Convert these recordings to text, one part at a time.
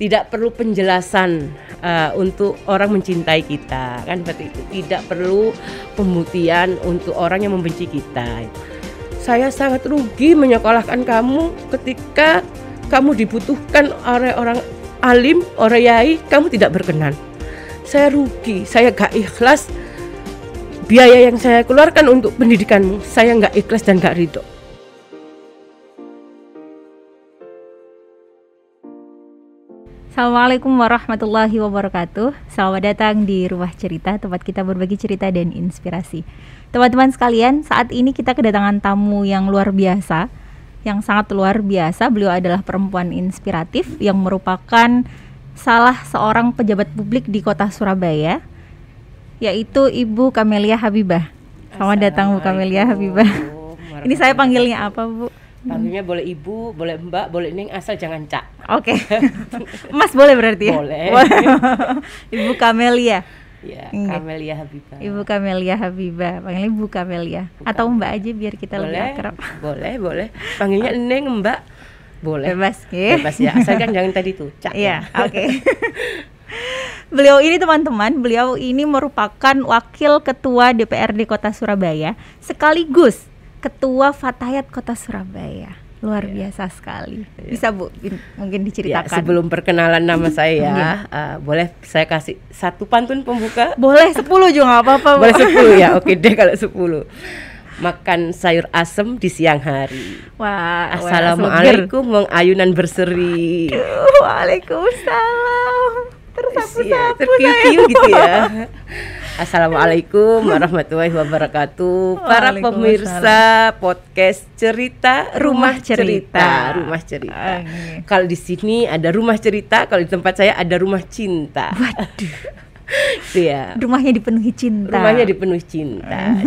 Tidak perlu penjelasan untuk orang mencintai kita, kan seperti itu. Tidak perlu pembuktian untuk orang yang membenci kita. Saya sangat rugi menyekolahkan kamu ketika kamu dibutuhkan oleh orang alim, orang yai, kamu tidak berkenan. Saya rugi, saya gak ikhlas. Biaya yang saya keluarkan untuk pendidikanmu, saya gak ikhlas dan gak ridho. Assalamualaikum warahmatullahi wabarakatuh. Selamat datang di Rumah Cerita, tempat kita berbagi cerita dan inspirasi. Teman-teman sekalian, saat ini kita kedatangan tamu yang luar biasa, yang sangat luar biasa. Beliau adalah perempuan inspiratif yang merupakan salah seorang pejabat publik di kota Surabaya, yaitu Ibu Kamelia Habibah. Selamat datang Bu Kamelia Habibah. Ini saya panggilnya apa Bu? Panggilnya boleh ibu, boleh mbak, boleh ning, asal jangan cak. Oke. Mas boleh berarti ya? Boleh. Ibu Kamelia. Ya, Kamelia Habibah. Ibu Kamelia Habibah, panggilnya Ibu Kamelia. Atau Mbak aja biar kita lebih akrab. Boleh. Panggilnya Neng, Mbak. Boleh. Bebas, ya. Bebas ya, asal kan jangan tadi tuh, cak. Iya, oke. Beliau ini teman-teman, beliau ini merupakan wakil ketua DPRD Kota Surabaya, sekaligus Ketua Fatayat Kota Surabaya. Luar biasa sekali. Bisa Bu, mungkin diceritakan. Ya, sebelum perkenalan nama saya, boleh saya kasih satu pantun pembuka? Boleh, 10 juga nggak apa-apa Bu. Boleh 10 ya, oke deh kalau 10. Makan sayur asem di siang hari. Wah, Assalamualaikum wong ayunan berseri. Waalaikumsalam. Tersapu-sapu terkiu gitu ya. Assalamualaikum warahmatullahi wabarakatuh. Para pemirsa podcast cerita Rumah Cerita. Kalau di sini ada Rumah Cerita, kalau di tempat saya ada Rumah Cinta. Waduh. Itu ya. Rumahnya dipenuhi cinta. Rumahnya dipenuhi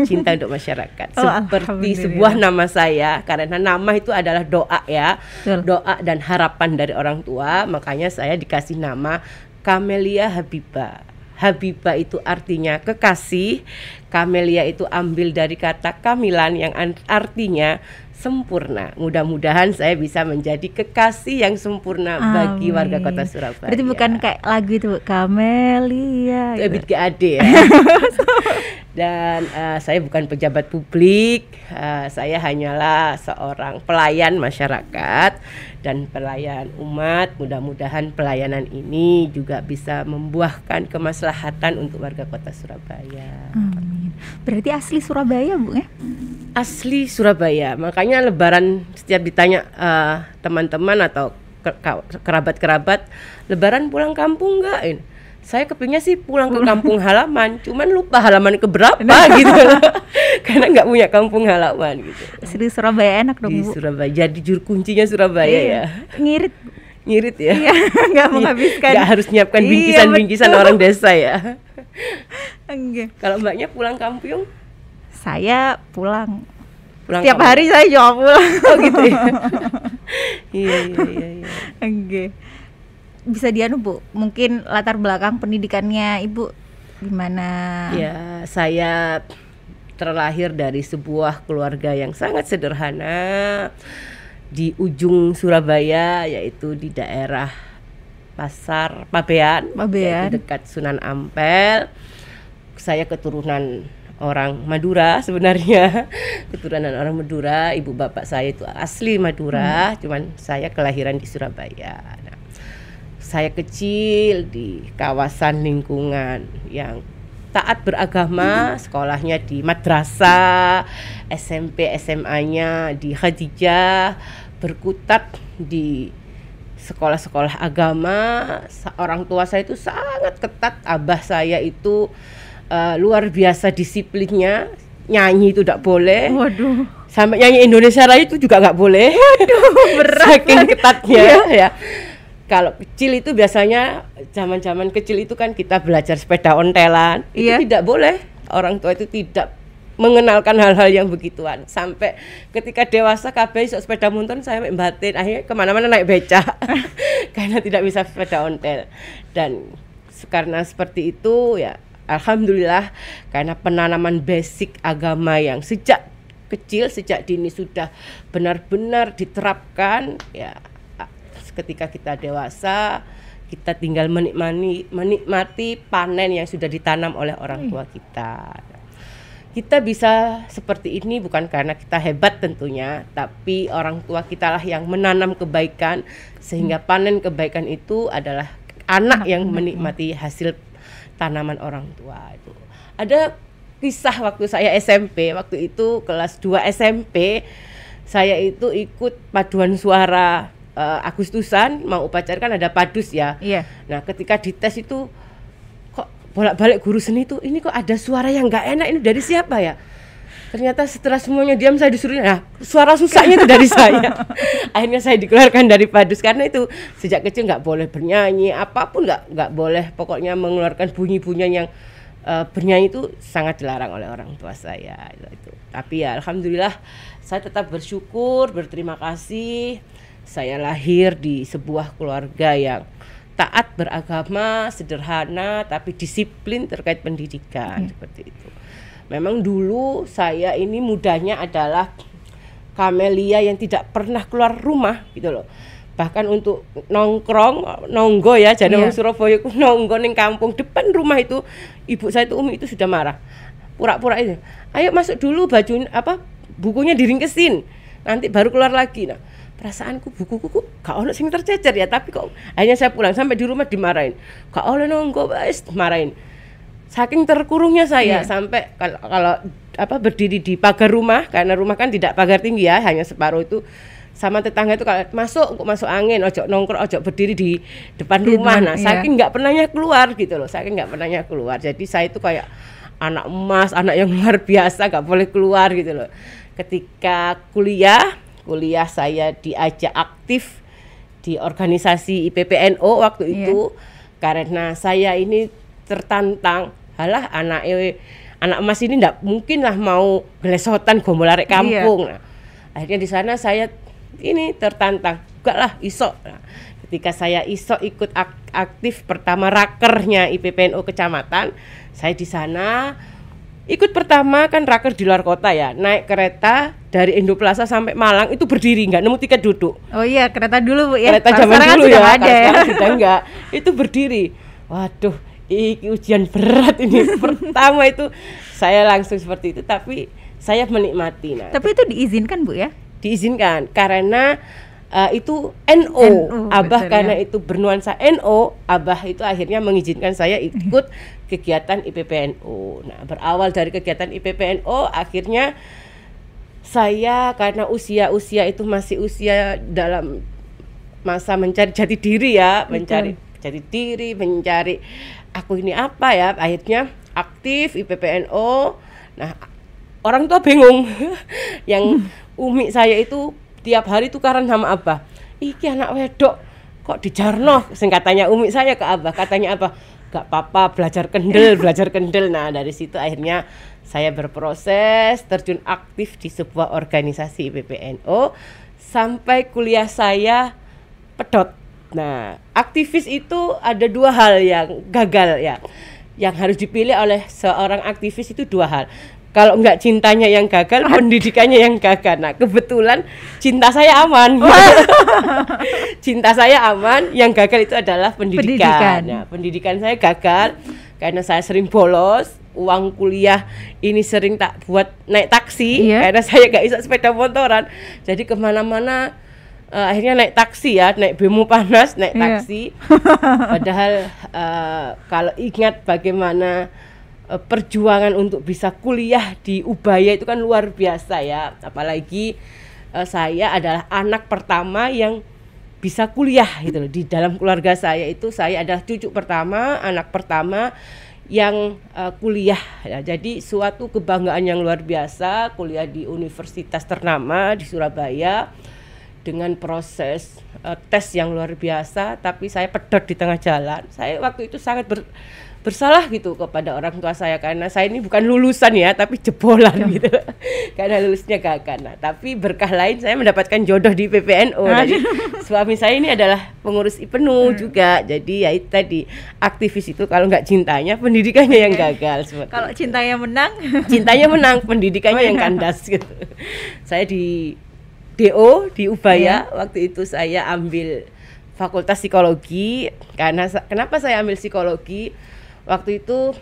cinta untuk masyarakat. Seperti sebuah nama saya, karena nama itu adalah doa ya. Betul. Doa dan harapan dari orang tua, makanya saya dikasih nama Kamelia Habibah. Habibah itu artinya kekasih. Kamelia itu ambil dari kata kamilan yang artinya sempurna. Mudah-mudahan saya bisa menjadi kekasih yang sempurna bagi warga kota Surabaya. Berarti bukan kayak lagu itu Kamelia gitu. GAD ya. Dan saya bukan pejabat publik, saya hanyalah seorang pelayan masyarakat dan pelayan umat. Mudah-mudahan pelayanan ini juga bisa membuahkan kemaslahatan untuk warga kota Surabaya. Amin. Berarti asli Surabaya Bu ya? Asli Surabaya, makanya Lebaran setiap ditanya teman-teman atau kerabat-kerabat, Lebaran pulang kampung enggak? Saya kepingnya sih pulang ke kampung halaman, cuman lupa halaman keberapa gitu loh. Karena nggak punya kampung halaman gitu. Di Surabaya enak dong di Bu. Di Surabaya, jadi juru kuncinya Surabaya ya. Ngirit ya. Iya, nggak menghabiskan. Nggak harus nyiapkan bingkisan-bingkisan orang desa ya. Enggak. Kalau mbaknya pulang kampung? Saya pulang Tiap hari saya juga pulang. Oh gitu ya. Iya. Enggak. Bisa Bu, mungkin latar belakang pendidikannya Ibu gimana? Ya, saya terlahir dari sebuah keluarga yang sangat sederhana di ujung Surabaya, yaitu di daerah Pasar Pabean. Yaitu dekat Sunan Ampel. Saya keturunan orang Madura sebenarnya. Keturunan orang Madura, ibu bapak saya itu asli Madura, cuman saya kelahiran di Surabaya. Saya kecil di kawasan lingkungan yang taat beragama, sekolahnya di madrasah, SMP SMA-nya di Khadijah, berkutat di sekolah-sekolah agama. Orang tua saya itu sangat ketat, abah saya itu luar biasa disiplinnya, nyanyi itu tidak boleh. Waduh. Sampai nyanyi Indonesia Raya itu juga nggak boleh. Waduh, berat. Saking ketatnya ya. Kalau kecil itu biasanya zaman-zaman kecil itu kan kita belajar sepeda ontelan, itu tidak boleh. Orang tua itu tidak mengenalkan hal-hal yang begituan. Sampai ketika dewasa kabeh iso sepeda motor, saya batin akhirnya kemana-mana naik beca karena tidak bisa sepeda ontel. Dan karena seperti itu ya, alhamdulillah karena penanaman basic agama yang sejak kecil, sejak dini sudah benar-benar diterapkan ya. Ketika kita dewasa, kita tinggal menikmati panen yang sudah ditanam oleh orang tua kita. Kita bisa seperti ini bukan karena kita hebat tentunya, tapi orang tua kita lah yang menanam kebaikan, sehingga panen kebaikan itu adalah anak yang menikmati hasil tanaman orang tua itu. Ada kisah waktu saya SMP, waktu itu kelas 2 SMP, saya itu ikut paduan suara Agustusan, mau upacara kan ada padus ya. Iya. Nah, ketika dites itu kok bolak-balik guru seni itu, ini kok ada suara yang nggak enak, ini dari siapa ya? Ternyata setelah semuanya diam, saya disuruh, nah suara susahnya itu dari saya. Akhirnya saya dikeluarkan dari padus karena itu sejak kecil nggak boleh bernyanyi, apapun nggak boleh, pokoknya mengeluarkan bunyi-bunyian yang bernyanyi itu sangat dilarang oleh orang tua saya itu. Tapi ya alhamdulillah saya tetap bersyukur, berterima kasih. Saya lahir di sebuah keluarga yang taat beragama, sederhana, tapi disiplin terkait pendidikan, seperti itu. Memang dulu saya ini mudanya adalah kamelia yang tidak pernah keluar rumah gitu loh. Bahkan untuk nonggo ya, jadi orang Surabaya ku nonggo ning kampung depan rumah itu, ibu saya itu Umi itu sudah marah. Pura-pura itu, ayo masuk dulu, bukunya diringkesin, nanti baru keluar lagi. Nah, perasaanku buku-buku gak ono sing tercecer ya, tapi kok akhirnya saya pulang sampai di rumah dimarahin. Gak oleh nonggo, wis marahin. Saking terkurungnya saya sampai kalau berdiri di pagar rumah, karena rumah kan tidak pagar tinggi ya, hanya separuh itu, sama tetangga itu kalau masuk angin, ojo nongkrong, ojo berdiri di depan rumah. Nah, saking nggak pernahnya keluar gitu loh, saking nggak pernahnya keluar. Jadi saya itu kayak anak emas, anak yang luar biasa, nggak boleh keluar gitu loh. Ketika kuliah saya diajak aktif di organisasi IPPNO waktu itu, karena saya ini tertantang, halah anak emas ini nggak mungkin lah mau gelesotan gombol arek kampung. Nah, akhirnya di sana saya ini tertantang, enggak lah iso. Nah, ketika saya iso ikut aktif pertama rakernya IPPNO kecamatan, saya di sana ikut pertama kan raker di luar kota ya, naik kereta dari Indoplaza sampai Malang itu berdiri, nggak nemu tiket duduk. Oh iya, kereta dulu Bu ya. Kereta zaman dulu ya, ada ya. Sudah enggak, itu berdiri. Waduh, ini ujian berat ini. Pertama itu saya langsung seperti itu, tapi saya menikmati. Nah, tapi itu diizinkan Bu ya? Diizinkan karena itu NO, Abah betul, karena itu bernuansa NO, Abah itu akhirnya mengizinkan saya ikut kegiatan IPPNO. Nah, berawal dari kegiatan IPPNO, akhirnya saya karena usia itu masih usia dalam masa mencari jati diri ya, mencari jati diri, mencari aku ini apa ya, akhirnya aktif IPPNO. Nah, orang tua bingung. Yang umi saya itu tiap hari tukaran sama Abah. Iki anak wedok kok dijarno, sing katanya umi saya ke Abah, katanya Abah, gak apa-apa belajar kendel. Nah, dari situ akhirnya saya berproses terjun aktif di sebuah organisasi IPPNO sampai kuliah saya pedot. Nah, aktivis itu ada dua hal yang gagal ya. Yang harus dipilih oleh seorang aktivis itu dua hal. Kalau enggak cintanya yang gagal, pendidikannya yang gagal. Nah, kebetulan cinta saya aman. Cinta saya aman, yang gagal itu adalah pendidikan. Nah, pendidikan saya gagal karena saya sering bolos, uang kuliah ini sering tak buat naik taksi, karena saya gak bisa sepeda motoran. Jadi kemana-mana akhirnya naik taksi ya, naik bemo panas, naik taksi. Padahal kalau ingat bagaimana perjuangan untuk bisa kuliah di Ubaya itu kan luar biasa ya, apalagi saya adalah anak pertama yang bisa kuliah gitu loh. Di dalam keluarga saya itu saya adalah cucu pertama, anak pertama yang kuliah ya. Jadi suatu kebanggaan yang luar biasa, kuliah di universitas ternama di Surabaya dengan proses tes yang luar biasa, tapi saya pedot di tengah jalan. Saya waktu itu sangat bersalah gitu kepada orang tua saya, karena saya ini bukan lulusan ya, tapi jebolan gitu. Karena lulusnya gagal. Nah, tapi berkah lain saya mendapatkan jodoh di PPNO. Jadi suami saya ini adalah pengurus IPNU juga. Jadi ya itu tadi, aktivis itu kalau nggak cintanya, pendidikannya yang gagal. Kalau cintanya menang, pendidikannya yang kandas gitu. Saya di DO di Ubaya, waktu itu saya ambil Fakultas Psikologi. Kenapa saya ambil psikologi? Waktu itu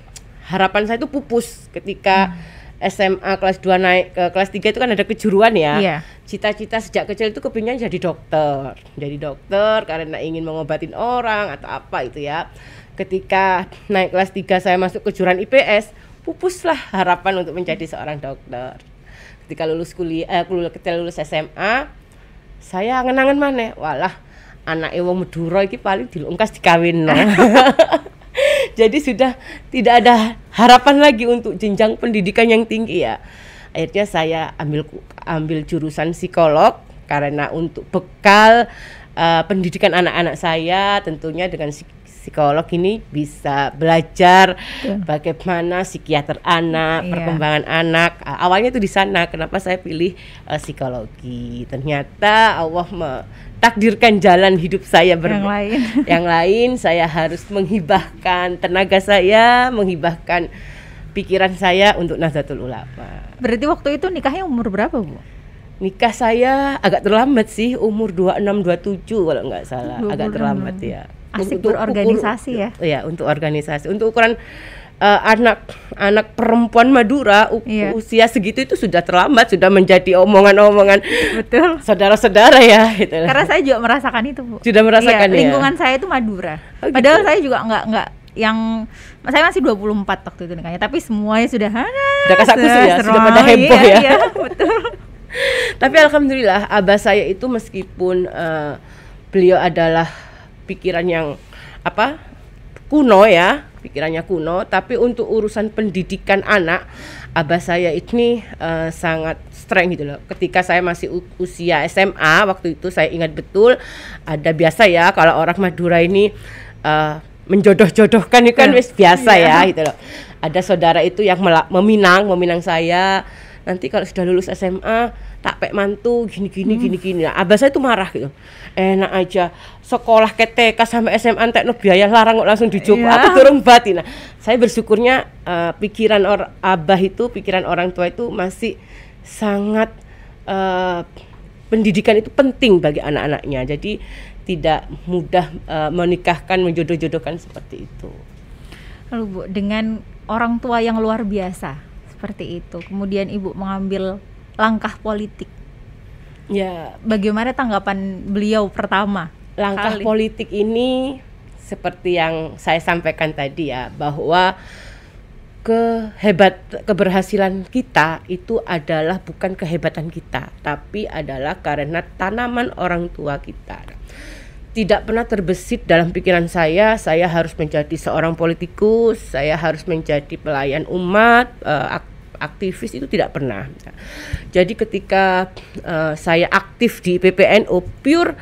harapan saya itu pupus ketika SMA kelas 2 naik ke kelas 3 itu kan ada kejuruan ya. Iya. Cita-cita sejak kecil itu kepingin jadi dokter. Jadi dokter karena ingin mengobatin orang atau apa itu ya. Ketika naik kelas 3 saya masuk kejuruan IPS, pupuslah harapan untuk menjadi seorang dokter. Ketika lulus ketika lulus SMA, saya ngenangan maneh, walah anake wong Madura iki paling dilungkas dikawinno. Jadi sudah tidak ada harapan lagi untuk jenjang pendidikan yang tinggi ya. Akhirnya saya ambil jurusan psikolog karena untuk bekal pendidikan anak-anak saya, tentunya dengan psikolog ini bisa belajar bagaimana psikiater anak, perkembangan anak. Awalnya itu di sana. Kenapa saya pilih psikologi? Ternyata Allah takdirkan jalan hidup saya yang lain. Saya harus menghibahkan tenaga saya, menghibahkan pikiran saya untuk Nahdlatul Ulama. Berarti waktu itu nikahnya umur berapa, Bu? Nikah saya agak terlambat sih, umur 26-27 kalau nggak salah. Agak terlambat ya. Asik berorganisasi ya. Ya, untuk organisasi. Untuk ukuran anak perempuan Madura usia segitu itu sudah terlambat, sudah menjadi omongan-omongan betul saudara-saudara ya gitu. Karena saya juga merasakan itu, Bu. Sudah merasakan ya. Lingkungan saya itu Madura. Padahal saya juga enggak yang saya masih 24 waktu itu nikahnya, tapi semuanya sudah kasakus ya, sudah pada heboh ya. Iya, betul. Tapi alhamdulillah abah saya itu meskipun beliau adalah pikiran yang kuno ya, pikirannya kuno, tapi untuk urusan pendidikan anak, abah saya ini sangat strength gitu loh. Ketika saya masih usia SMA, waktu itu saya ingat betul, ada biasa ya kalau orang Madura ini menjodoh-jodohkan itu kan wis biasa ya gitu loh. Ada saudara itu yang meminang saya, nanti kalau sudah lulus SMA tak pek mantu gini. Nah, abah saya itu marah gitu. Enak aja sekolah ke TK sampai SMA entekno biaya larang kok langsung dicoba. Apa durung batin. Nah, saya bersyukurnya pikiran abah itu, pikiran orang tua itu masih sangat pendidikan itu penting bagi anak-anaknya. Jadi tidak mudah menikahkan, menjodoh-jodohkan seperti itu. Lalu Bu, dengan orang tua yang luar biasa seperti itu, kemudian Ibu mengambil langkah politik. Ya, bagaimana tanggapan beliau pertama? Langkah politik ini seperti yang saya sampaikan tadi ya, bahwa keberhasilan kita itu adalah bukan kehebatan kita, tapi adalah karena tanaman orang tua kita. Tidak pernah terbesit dalam pikiran saya harus menjadi seorang politikus, saya harus menjadi pelayan umat, aktivis, itu tidak pernah. Jadi ketika saya aktif di PPNU pure,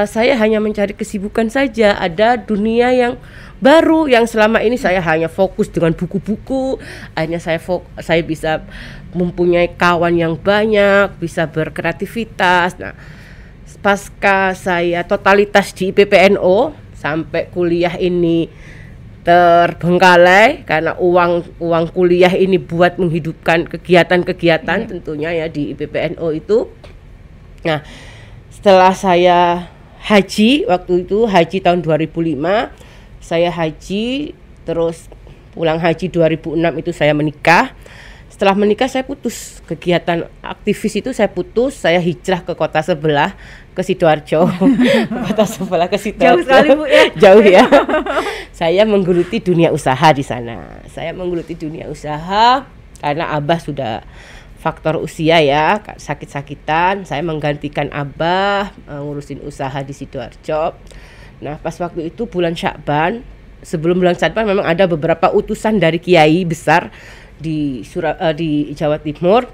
saya hanya mencari kesibukan saja. Ada dunia yang baru yang selama ini saya hanya fokus dengan buku-buku. Akhirnya saya bisa mempunyai kawan yang banyak, bisa berkreativitas. Nah, pasca saya totalitas di PPNU sampai kuliah ini terbengkalai karena uang kuliah ini buat menghidupkan kegiatan-kegiatan tentunya ya di PPNU itu. Nah, setelah saya haji, waktu itu haji tahun 2005, saya haji, terus pulang haji 2006 itu saya menikah. Setelah menikah saya putus kegiatan aktivis itu, saya hijrah ke kota sebelah, ke Sidoarjo. Kota sebelah ke Sidoarjo. Jauh sekali Bu ya. Jauh ya. Saya menggeluti dunia usaha di sana. Saya menggeluti dunia usaha karena abah sudah faktor usia ya, sakit-sakitan. Saya menggantikan abah ngurusin usaha di Sidoarjo. Nah, pas waktu itu bulan Syakban, sebelum bulan Syakban memang ada beberapa utusan dari kiai besar di Jawa Timur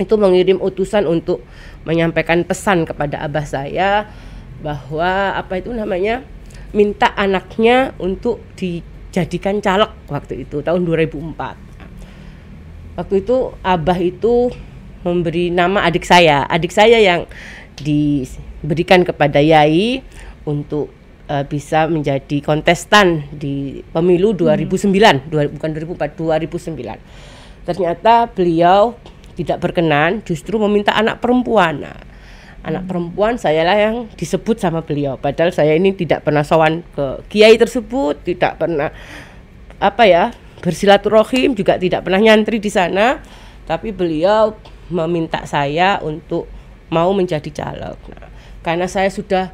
itu mengirim utusan untuk menyampaikan pesan kepada abah saya bahwa minta anaknya untuk dijadikan caleg waktu itu tahun 2004. Waktu itu abah itu memberi nama adik saya yang diberikan kepada yai untuk bisa menjadi kontestan di pemilu 2009, bukan 2004, 2009. Ternyata beliau tidak berkenan, justru meminta anak perempuan. Nah, Anak perempuan sayalah yang disebut sama beliau. Padahal saya ini tidak pernah sowan ke kiai tersebut, tidak pernah bersilaturahim, juga tidak pernah nyantri di sana. Tapi beliau meminta saya untuk mau menjadi caleg. Nah, karena saya sudah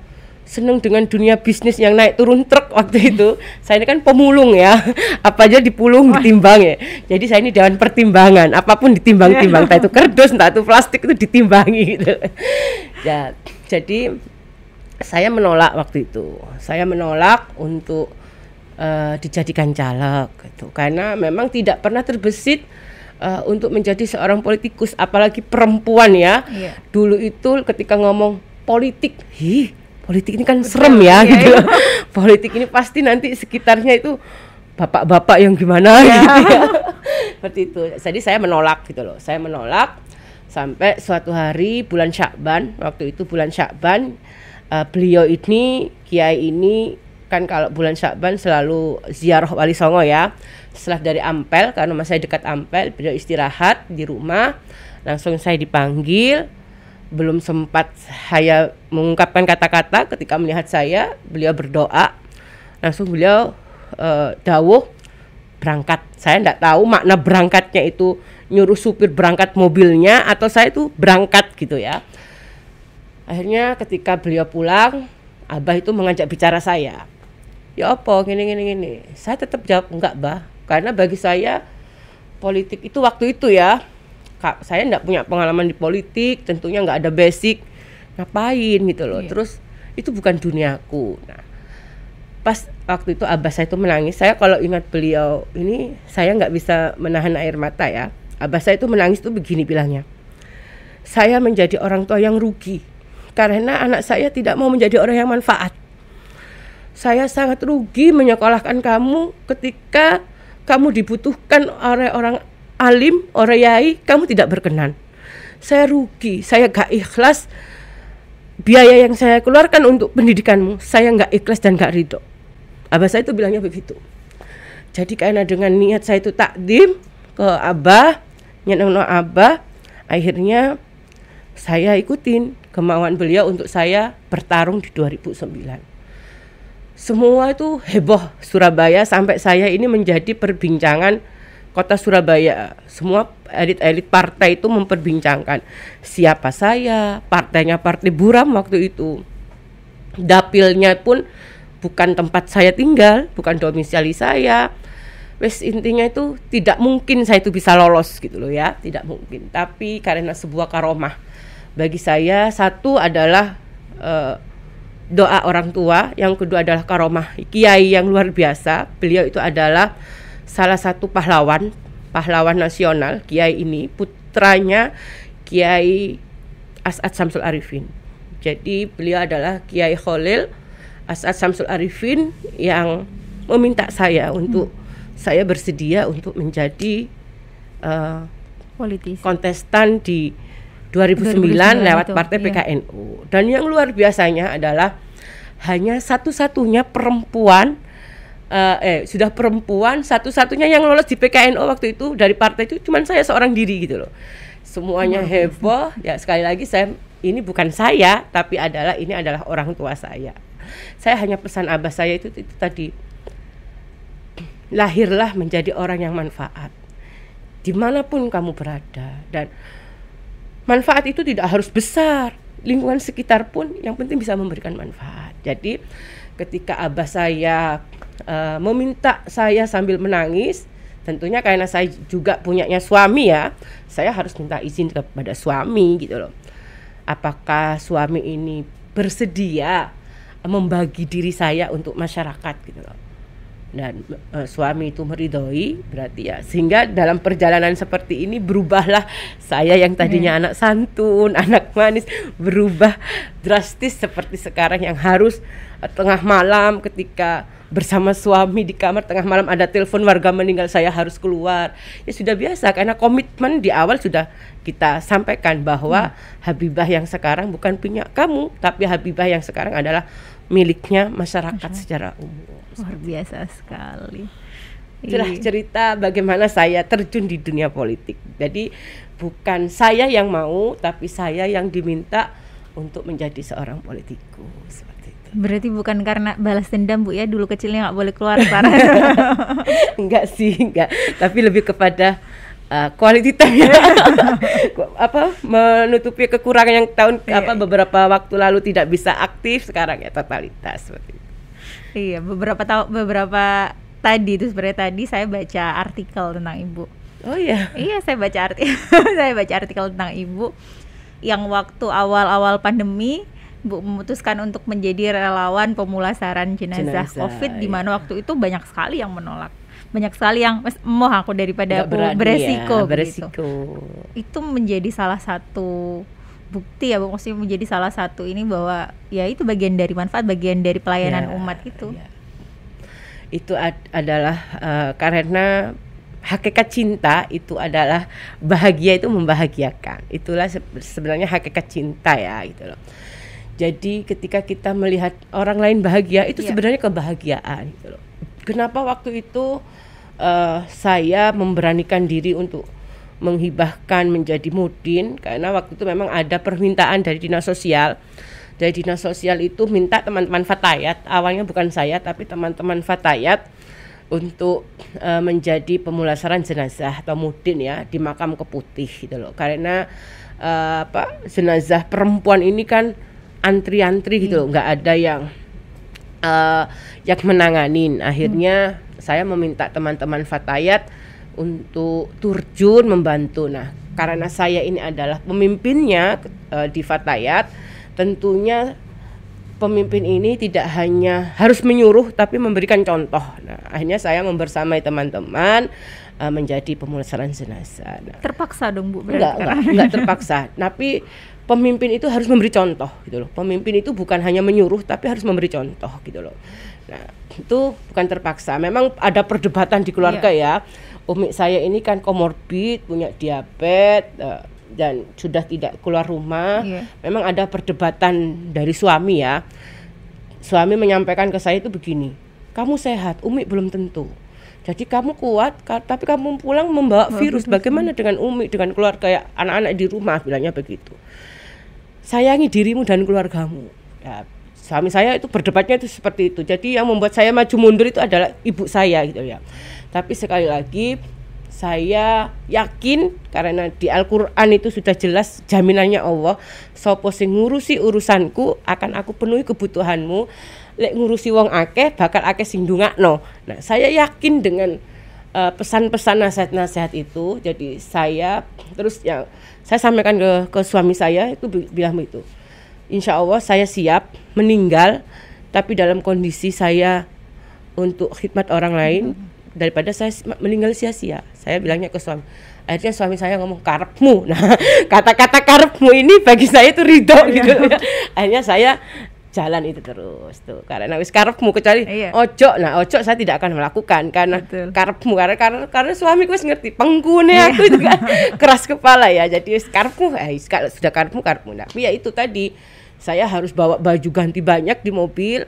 senang dengan dunia bisnis yang naik turun truk waktu itu. Saya ini kan pemulung ya, apa aja dipulung, ditimbang ya. Jadi saya ini dewan pertimbangan, apapun ditimbang-timbang, entah itu kerdus, entah itu plastik, itu ditimbangi gitu. Ya, jadi saya menolak waktu itu. Saya menolak untuk dijadikan caleg gitu. Karena memang tidak pernah terbesit untuk menjadi seorang politikus, apalagi perempuan ya. Dulu itu ketika ngomong politik, politik ini kan serem ya gitu. Politik ini pasti nanti sekitarnya itu bapak-bapak yang gimana gitu ya. Seperti itu. Jadi saya menolak gitu loh. Saya menolak sampai suatu hari bulan Syakban, waktu itu bulan Syakban, beliau ini, kiai ini kan kalau bulan Syakban selalu ziarah Wali Songo ya. Setelah dari Ampel, karena saya dekat Ampel, beliau istirahat di rumah, langsung saya dipanggil. Belum sempat saya mengungkapkan kata-kata ketika melihat saya, beliau berdoa, langsung beliau dawuh berangkat. Saya enggak tahu makna berangkatnya itu nyuruh supir berangkat mobilnya atau saya itu berangkat gitu ya. Akhirnya ketika beliau pulang, Abah itu mengajak bicara saya. Ya apa gini. Saya tetap jawab enggak, Bah. Karena bagi saya politik itu waktu itu ya, saya enggak punya pengalaman di politik, tentunya enggak ada basic, ngapain gitu loh. Terus itu bukan duniaku. Nah, pas waktu itu Abah saya itu menangis. Saya kalau ingat beliau ini, saya enggak bisa menahan air mata ya. Abah saya itu menangis itu begini bilangnya, saya menjadi orang tua yang rugi karena anak saya tidak mau menjadi orang yang manfaat. Saya sangat rugi menyekolahkan kamu ketika kamu dibutuhkan oleh orang alim, orang yai, kamu tidak berkenan. Saya rugi, saya gak ikhlas biaya yang saya keluarkan untuk pendidikanmu, saya gak ikhlas dan gak ridho. Abah saya itu bilangnya begitu. Jadi karena dengan niat saya itu takdim ke Abah, nyenengno Abah, akhirnya saya ikutin kemauan beliau untuk saya bertarung di 2009. Semua itu heboh Surabaya sampai saya ini menjadi perbincangan kota Surabaya. Semua elit-elit partai itu memperbincangkan siapa saya, partainya Partai Buram waktu itu. Dapilnya pun bukan tempat saya tinggal, bukan domisili saya. Wes intinya itu tidak mungkin saya itu bisa lolos gitu loh ya, tidak mungkin. Tapi karena sebuah karomah bagi saya, satu adalah doa orang tua, yang kedua adalah karomah kiai yang luar biasa. Beliau itu adalah salah satu pahlawan nasional. Kiai ini putranya Kiai As'ad Syamsul Arifin. Jadi beliau adalah Kiai Khalil As'ad Syamsul Arifin yang meminta saya untuk saya bersedia untuk menjadi politisi, kontestan di 2009 lewat partai PKNU. Dan yang luar biasanya adalah hanya satu-satunya perempuan, sudah perempuan satu-satunya yang lolos di PKNU waktu itu dari partai itu cuma saya seorang diri gitu loh. Semuanya heboh. Ya sekali lagi ini bukan saya, tapi ini adalah orang tua saya. Saya hanya pesan Abah saya itu tadi, lahirlah menjadi orang yang manfaat dimanapun kamu berada, dan manfaat itu tidak harus besar, lingkungan sekitar pun yang penting bisa memberikan manfaat. Jadi ketika Abah saya meminta saya sambil menangis, tentunya karena saya juga punyanya suami ya, saya harus minta izin kepada suami gitu loh. Apakah suami ini bersedia membagi diri saya untuk masyarakat gitu loh. Dan suami itu meridhoi, berarti ya, sehingga dalam perjalanan seperti ini berubahlah saya yang tadinya anak santun, anak manis, berubah drastis seperti sekarang yang harus tengah malam ketika bersama suami di kamar, tengah malam ada telepon warga meninggal, saya harus keluar. Ya sudah biasa, karena komitmen di awal sudah kita sampaikan bahwa Habibah yang sekarang bukan punya kamu, tapi Habibah yang sekarang adalah miliknya masyarakat secara umum. Luar biasa sekali. Itulah cerita bagaimana saya terjun di dunia politik. Jadi bukan saya yang mau, tapi saya yang diminta untuk menjadi seorang politikus seperti itu. Berarti bukan karena balas dendam Bu ya, dulu kecilnya nggak boleh keluar sekarang. Enggak sih, enggak. Tapi lebih kepada quality time ya. Menutupi kekurangan yang beberapa waktu lalu tidak bisa aktif, sekarang ya totalitas seperti itu. Iya, beberapa tadi itu sebenarnya tadi saya baca artikel tentang Ibu. Oh iya. Iya, saya baca artikel tentang Ibu yang waktu awal-awal pandemi Bu memutuskan untuk menjadi relawan pemulasaran jenazah COVID, di mana waktu itu banyak sekali yang menolak. Banyak sekali yang mau aku daripada aku beresiko. Itu menjadi salah satu bukti ya Bu, maksudnya menjadi salah satu ini bahwa ya itu bagian dari manfaat, bagian dari pelayanan umat itu. Ya. Itu adalah karena hakikat cinta itu adalah bahagia, itu membahagiakan. Itulah sebenarnya hakikat cinta ya gitu loh. Jadi ketika kita melihat orang lain bahagia, itu sebenarnya kebahagiaan gitu loh. Kenapa waktu itu saya memberanikan diri untuk menghibahkan menjadi mudin, karena waktu itu memang ada permintaan dari dinas sosial. Dari dinas sosial itu minta teman-teman Fatayat, awalnya bukan saya tapi teman-teman Fatayat, untuk menjadi pemulasaran jenazah atau mudin ya di makam Keputih gitu loh. Karena jenazah perempuan ini kan antri-antri gitu loh, nggak ada yang menanganin. Akhirnya saya meminta teman-teman Fatayat untuk turjun membantu. Nah, karena saya ini adalah pemimpinnya di Fatayat, tentunya pemimpin ini tidak hanya harus menyuruh tapi memberikan contoh. Nah, akhirnya saya membersamai teman-teman menjadi pemulasaran jenazah. Nah, terpaksa dong Bu? Enggak terpaksa. Tapi pemimpin itu harus memberi contoh gitu loh. Pemimpin itu bukan hanya menyuruh tapi harus memberi contoh gitu loh. Nah, itu bukan terpaksa. Memang ada perdebatan di keluarga ya. Umi saya ini kan komorbid, punya diabetes dan sudah tidak keluar rumah. Memang ada perdebatan dari suami ya. Suami menyampaikan ke saya itu begini, kamu sehat, Umi belum tentu. Jadi kamu kuat, tapi kamu pulang membawa virus. Bagaimana dengan Umi, dengan keluarga ya, anak-anak di rumah, bilangnya begitu. Sayangi dirimu dan keluargamu. Ya, suami saya itu berdebatnya itu seperti itu. Jadi yang membuat saya maju mundur itu adalah ibu saya gitu ya. Tapi sekali lagi saya yakin karena di Al-Qur'an itu sudah jelas jaminannya Allah, sapa sing ngurusi urusanku akan aku penuhi kebutuhanmu. Lek ngurusi wong akeh bakal akeh sing ndongakno. Nah, saya yakin dengan pesan-pesan nasihat-nasihat itu. Jadi saya terus yang saya sampaikan ke suami saya itu bilang begitu. Insya Allah saya siap meninggal tapi dalam kondisi saya untuk khidmat orang lain daripada saya meninggal sia-sia. Saya bilangnya ke suami. Akhirnya suami saya ngomong karepmu. Nah, kata-kata karepmu ini bagi saya itu ridho gitu ya. Akhirnya saya jalan itu terus tuh. Karena wis karepmu kecuali ojo. Nah, ojo saya tidak akan melakukan karena karepmu karena suamiku wis ngerti penggune aku itu kan keras kepala ya. Jadi wis karepmu, kalau sudah karepmu. Nah, ya itu tadi saya harus bawa baju ganti banyak di mobil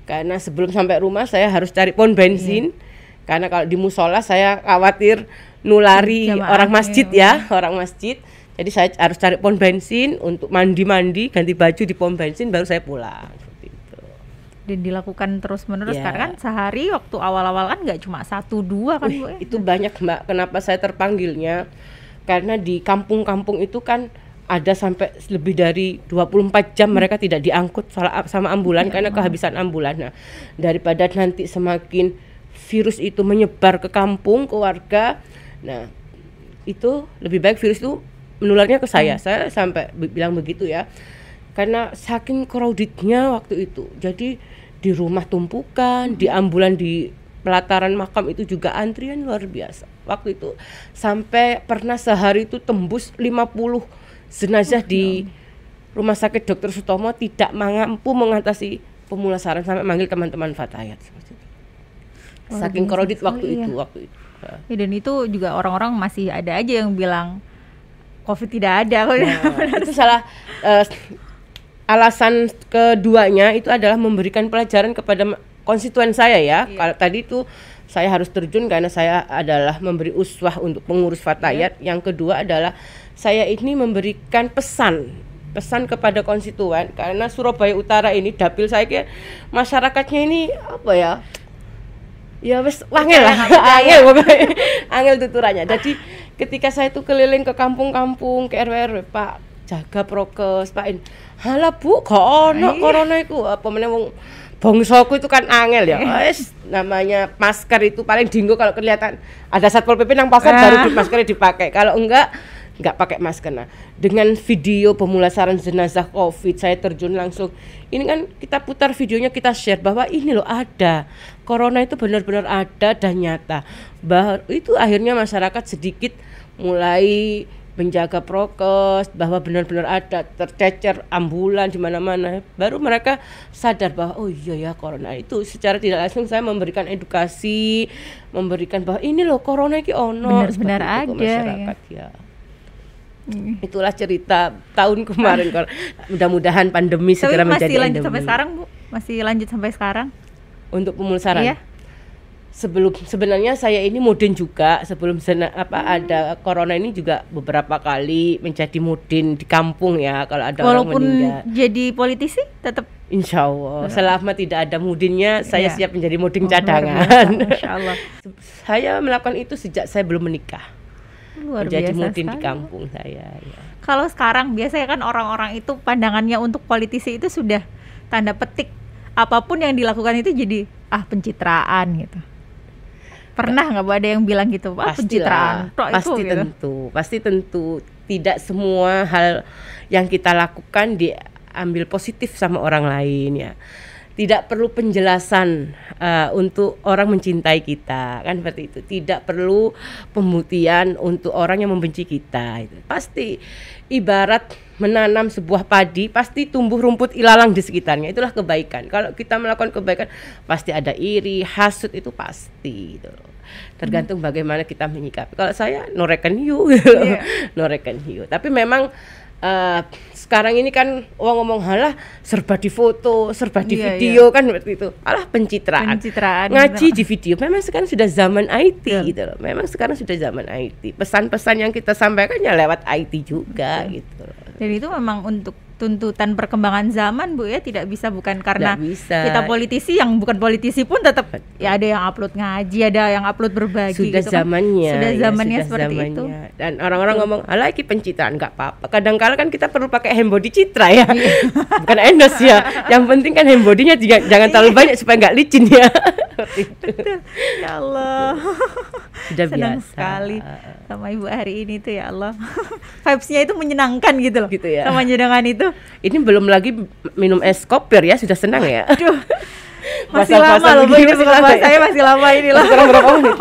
karena sebelum sampai rumah saya harus cari pom bensin. Karena kalau di musola saya khawatir nulari orang masjid orang masjid. Jadi saya harus cari pom bensin untuk mandi, ganti baju di pom bensin baru saya pulang seperti itu. Dan dilakukan terus-menerus karena kan sehari waktu awal-awal kan nggak cuma 1-2 kan Bu? Itu banyak Mbak. Kenapa saya terpanggilnya? Karena di kampung-kampung itu kan ada sampai lebih dari 24 jam mereka tidak diangkut sama ambulan karena kehabisan ambulan. Nah, daripada nanti semakin virus itu menyebar ke kampung, ke warga, nah itu lebih baik virus itu menularnya ke saya. Saya sampai bilang begitu ya. Karena saking crowdednya waktu itu. Jadi di rumah tumpukan, di ambulan di pelataran makam itu juga antrian luar biasa. Waktu itu sampai pernah sehari itu tembus 50 jenazah di Rumah Sakit Dr. Sutomo tidak mampu mengatasi pemulasaran sampai manggil teman-teman Fatayat seperti itu. Saking crowded waktu itu. Ya, dan itu juga orang-orang masih ada aja yang bilang COVID tidak ada. Nah, itu salah. Alasan keduanya itu adalah memberikan pelajaran kepada konstituen saya ya. Kalau tadi itu saya harus terjun karena saya adalah memberi uswah untuk pengurus Fatayat. Yang kedua adalah saya ini memberikan pesan pesan kepada konstituen, karena Surabaya Utara ini dapil saya kayak masyarakatnya ini apa ya? Ya wes wangel lah, angel pokoknya, angel tuturannya. Jadi ketika saya itu keliling ke kampung-kampung, ke RW, Pak jaga prokes, Pak halah Bu, gak ono corona iku apa meneh wong bangsaku itu kan angel ya. Wes namanya masker itu paling dinggo kalau kelihatan ada Satpol PP nang pasar baru maskernya dipakai. Kalau enggak pakai masker. Nah, dengan video pemulasaran jenazah Covid saya terjun langsung. Ini kan kita putar videonya, kita share bahwa ini loh ada. Corona itu benar-benar ada dan nyata. Itu akhirnya masyarakat sedikit mulai menjaga prokes, bahwa benar-benar ada, tercecer ambulan di mana-mana. Baru mereka sadar bahwa oh iya ya corona itu. Secara tidak langsung saya memberikan edukasi, memberikan bahwa ini loh corona iki ono, benar-benar ada masyarakat ya. Itulah cerita tahun kemarin. Mudah-mudahan pandemi segera menjadi endemi. Masih lanjut sampai sekarang, Bu? Masih lanjut sampai sekarang? Untuk pemulasaran? Iya. Sebenarnya saya ini mudin juga sebelum ada corona ini juga beberapa kali menjadi mudin di kampung ya, kalau ada walaupun orang meninggal. Jadi politisi tetap. Insya Allah selama tidak ada mudinnya saya siap menjadi mudin cadangan. Masya Allah. Saya melakukan itu sejak saya belum menikah. Luar menjadi biasa mudin sekali. Di kampung saya ya. Kalau sekarang biasanya kan orang-orang itu pandangannya untuk politisi itu sudah tanda petik apapun yang dilakukan itu jadi pencitraan gitu. Pernah nggak Bu ada yang bilang gitu, pencitraan? Pasti tentu tidak semua hal yang kita lakukan diambil positif sama orang lain ya. Tidak perlu penjelasan untuk orang mencintai kita, kan seperti itu. Tidak perlu pembuktian untuk orang yang membenci kita. Itu pasti ibarat menanam sebuah padi, pasti tumbuh rumput ilalang di sekitarnya. Itulah kebaikan. Kalau kita melakukan kebaikan, pasti ada iri, hasut, itu pasti. Gitu. Tergantung bagaimana kita menyikapi. Kalau saya no reckon you, no reckon you. Tapi memang sekarang ini kan orang ngomong halah serba di foto, serba di video kan seperti itu. Alah pencitraan. Ngaji di video. Memang sekarang sudah zaman IT gitu loh. Memang sekarang sudah zaman IT. Pesan-pesan yang kita sampaikan ya lewat IT juga gitu. Dan itu memang untuk tuntutan perkembangan zaman Bu ya, tidak bisa bukan karena kita politisi, yang bukan politisi pun tetap ya ada yang upload ngaji, ada yang upload berbagi sudah gitu zamannya kan. Sudah zamannya sudah seperti zamannya. itu. Dan orang-orang ngomong alah iki pencitraan, enggak apa-apa. Kadang-kala kan kita perlu pakai handbody citra ya. Bukan endorse ya. Yang penting kan handbody-nya jangan terlalu banyak supaya enggak licin ya. Ya Allah. Sudah senang biasa sekali sama Ibu hari ini tuh, ya Allah. Vibes-nya itu menyenangkan gitu loh. Gitu ya. Sama jenengan itu. Ini belum lagi minum es kopi ya, sudah senang ya. Aduh. Masih lama loh Bu, ini saya masih lama ini loh. Sekarang berapa menit?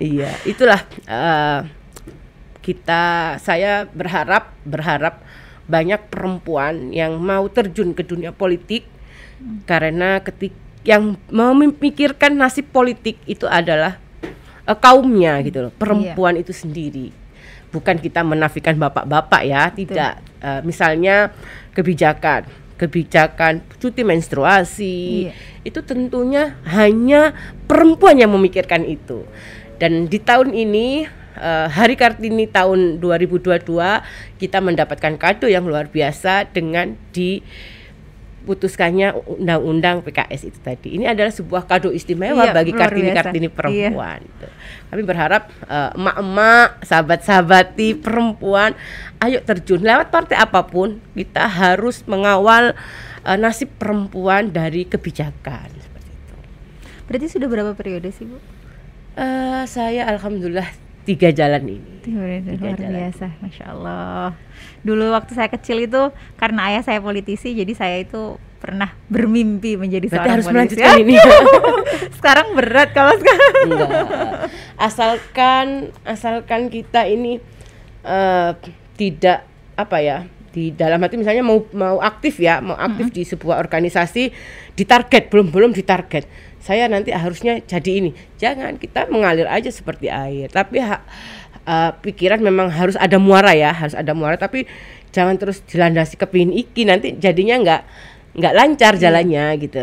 Iya, itulah saya berharap banyak perempuan yang mau terjun ke dunia politik, karena yang memikirkan nasib politik itu adalah kaumnya gitu loh, perempuan itu sendiri. Bukan kita menafikan bapak-bapak ya, tidak. Misalnya kebijakan cuti menstruasi, itu tentunya hanya perempuan yang memikirkan itu. Dan di tahun ini, Hari Kartini tahun 2022, kita mendapatkan kado yang luar biasa dengan diputuskannya undang-undang PKS itu tadi. Ini adalah sebuah kado istimewa bagi Kartini-Kartini perempuan. Kami berharap emak-emak, sahabat-sahabati perempuan, ayo terjun lewat partai apapun, kita harus mengawal nasib perempuan dari kebijakan seperti itu. Berarti sudah berapa periode sih Bu? Saya alhamdulillah 3 jalan ini. Luar biasa, Masya Allah. Dulu waktu saya kecil itu karena ayah saya politisi, jadi saya itu pernah bermimpi menjadi seorang harus politisi. Melanjutkan ini. Sekarang berat kalau sekarang. Enggak. Asalkan kita ini tidak di dalam hati misalnya mau aktif di sebuah organisasi, belum ditarget. Saya nanti harusnya jadi ini. Jangan, kita mengalir aja seperti air. Tapi pikiran memang harus ada muara ya, tapi jangan terus dilandasi kepingin iki, nanti jadinya nggak lancar jalannya gitu.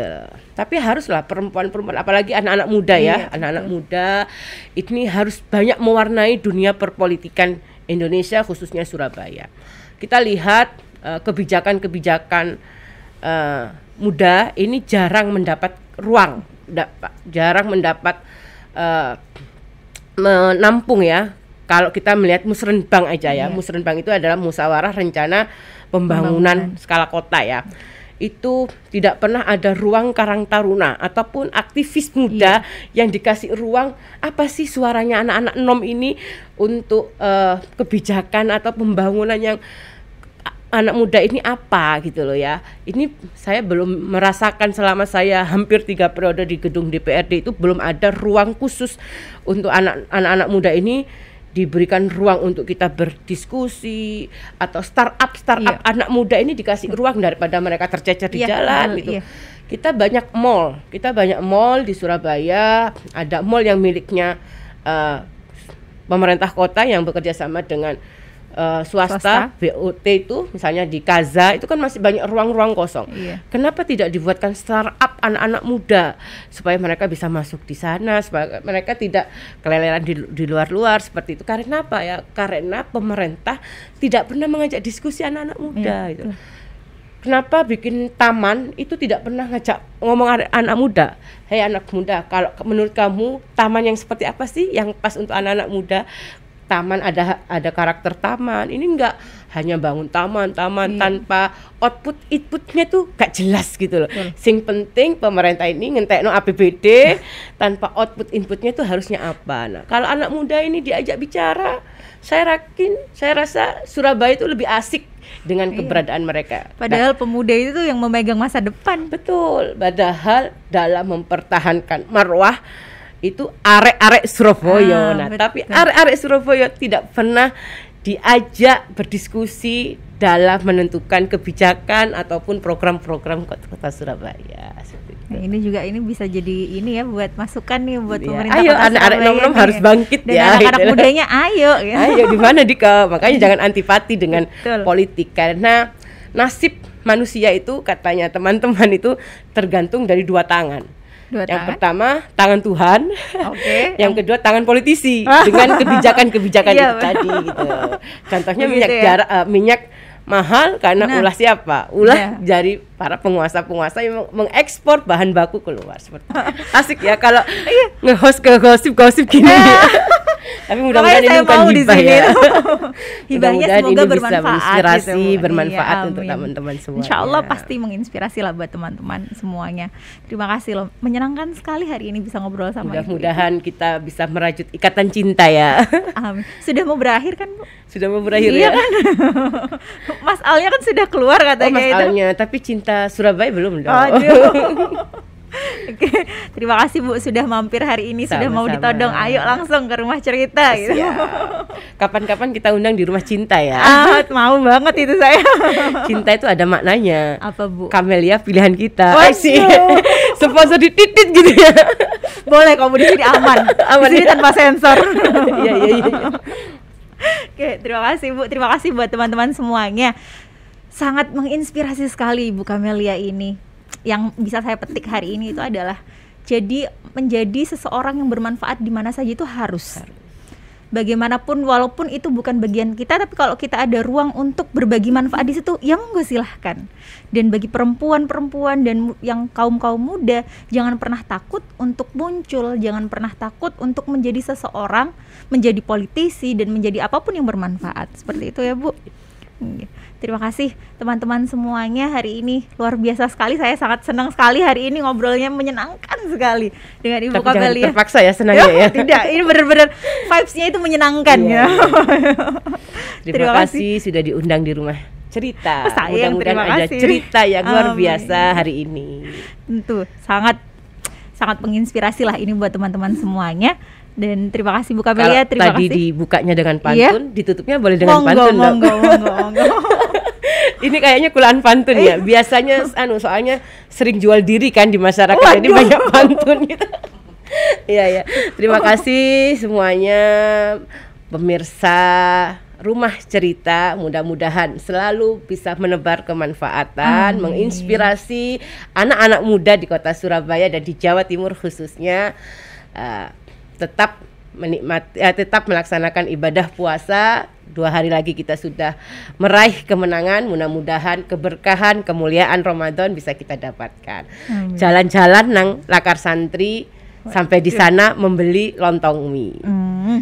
Tapi haruslah perempuan-perempuan, apalagi anak-anak muda ya, anak-anak muda ini harus banyak mewarnai dunia perpolitikan Indonesia, khususnya Surabaya. Kita lihat kebijakan-kebijakan muda ini jarang mendapat ruang, jarang mendapat menampung ya. Kalau kita melihat Musrenbang aja ya, Musrenbang itu adalah musyawarah rencana pembangunan skala kota ya. Itu tidak pernah ada ruang Karang Taruna ataupun aktivis muda yang dikasih ruang, apa sih suaranya anak-anak NOM ini untuk kebijakan atau pembangunan yang anak muda ini apa gitu loh ya. Ini saya belum merasakan selama saya hampir 3 periode di gedung DPRD itu belum ada ruang khusus untuk anak-anak muda ini diberikan ruang untuk kita berdiskusi, atau startup anak muda ini dikasih ruang daripada mereka tercecer di jalan gitu. Kita banyak mall di Surabaya, ada mall yang miliknya pemerintah kota yang bekerja sama dengan swasta, BOT itu misalnya di Kaza itu kan masih banyak ruang-ruang kosong. Kenapa tidak dibuatkan startup anak-anak muda supaya mereka bisa masuk di sana, supaya mereka tidak keleleran di luar-luar seperti itu? Karena apa ya? Karena pemerintah tidak pernah mengajak diskusi anak-anak muda gitu. Kenapa bikin taman itu tidak pernah ngajak ngomong anak muda? Hei anak muda, kalau menurut kamu taman yang seperti apa sih yang pas untuk anak-anak muda? Taman ada karakter taman. Ini enggak hanya bangun taman tanpa inputnya tuh gak jelas gitu loh. Sing penting pemerintah ini ngentekno APBD tanpa inputnya tuh harusnya apa. Nah, kalau anak muda ini diajak bicara, saya rasa Surabaya itu lebih asik dengan keberadaan mereka. Padahal pemuda itu tuh yang memegang masa depan. Betul. Padahal dalam mempertahankan marwah itu arek-arek Surabaya. Tapi arek-arek Surabaya tidak pernah diajak berdiskusi dalam menentukan kebijakan ataupun program-program kota Surabaya. Nah, ini bisa jadi ini ya buat masukan nih buat pemerintah. Ayo anak-anak nom harus bangkit dan ya. Anak-anak mudanya ayo ya. Ayo di mana Dika? Makanya jangan antipati dengan politik, karena nasib manusia itu katanya teman-teman itu tergantung dari 2 tangan. Yang pertama tangan Tuhan, yang kedua tangan politisi dengan kebijakan-kebijakan itu tadi gitu. Contohnya minyak mahal karena ulah siapa? Ulah dari para penguasa-penguasa yang mengekspor bahan baku keluar seperti itu. Asik ya kalau nge-host ke gosip-gosip gini. Tapi mudah-mudahan ini bukan hibah ya. Hibahnya semoga bermanfaat bermanfaat untuk teman-teman semua. Insya Allah pasti menginspirasi lah buat teman-teman semuanya. Terima kasih loh, menyenangkan sekali hari ini bisa ngobrol sama Ibu. Mudah-mudahan kita bisa merajut ikatan cinta ya. Amin. Sudah mau berakhir kan Bu? Sudah mau berakhir ya kan? Mas Alnya kan sudah keluar katanya Mas Alnya, tapi cinta Surabaya belum dong. Oke, terima kasih Bu sudah mampir hari ini. Sudah mau ditodong, ayo langsung ke Rumah Cerita gitu. Kapan-kapan kita undang di Rumah Cinta ya. Mau banget itu saya. Cinta itu ada maknanya. Apa Bu? Camellia pilihan kita. Sponsor dititit gitu ya. Boleh kamu di sini aman. Di sini tanpa sensor. Iya. Oke, terima kasih Bu. Terima kasih buat teman-teman semuanya. Sangat menginspirasi sekali Ibu Camellia ini. Yang bisa saya petik hari ini itu adalah menjadi seseorang yang bermanfaat di mana saja itu harus. Bagaimanapun walaupun itu bukan bagian kita, tapi kalau kita ada ruang untuk berbagi manfaat di situ, ya monggo silahkan. Dan bagi perempuan-perempuan dan yang kaum-kaum muda, jangan pernah takut untuk muncul, jangan pernah takut untuk menjadi seseorang, menjadi politisi dan menjadi apapun yang bermanfaat. Seperti itu ya Bu. Terima kasih teman-teman semuanya, hari ini luar biasa sekali. Saya sangat senang sekali hari ini, ngobrolnya menyenangkan sekali dengan Ibu Camellia. Jangan terpaksa ya senangnya ya. Tidak, ini benar-benar vibes-nya itu menyenangkan ya. Terima kasih sudah diundang di Rumah Cerita. Mudah-mudahan ada cerita yang luar biasa hari ini. Tentu sangat menginspirasi lah ini buat teman-teman semuanya. Dan terima kasih Bu Camellia. Terima kasih. Tadi dibukanya dengan pantun, ditutupnya boleh dengan pantun. Monggo. Ini kayaknya kulaan pantun ya. Biasanya soalnya sering jual diri kan di masyarakat, jadi banyak pantun gitu. Iya. Terima kasih semuanya pemirsa Rumah Cerita. Mudah-mudahan selalu bisa menebar kemanfaatan, menginspirasi anak-anak muda di Kota Surabaya dan di Jawa Timur khususnya. Tetap menikmati, tetap melaksanakan ibadah puasa 2 hari lagi kita sudah meraih kemenangan. Mudah-mudahan keberkahan, kemuliaan Ramadan bisa kita dapatkan. Jalan-jalan nang Lakar Santri sampai di sana membeli lontong mie.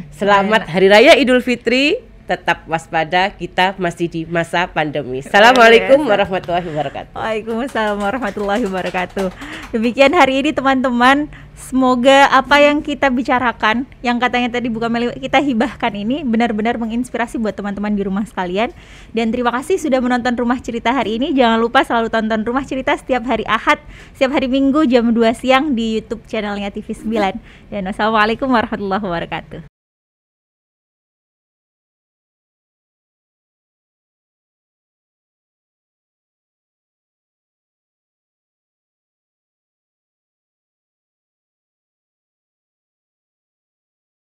Selamat Hari Raya Idul Fitri. Tetap waspada, kita masih di masa pandemi. Assalamualaikum warahmatullahi wabarakatuh. Waalaikumsalam warahmatullahi wabarakatuh. Demikian hari ini teman-teman. Semoga apa yang kita bicarakan, yang katanya tadi bukan Meli, kita hibahkan ini benar-benar menginspirasi buat teman-teman di rumah sekalian. Dan terima kasih sudah menonton Rumah Cerita hari ini. Jangan lupa selalu tonton Rumah Cerita setiap hari Ahad, setiap hari Minggu jam 2 siang di YouTube channelnya TV9. Dan wassalamualaikum warahmatullahi wabarakatuh.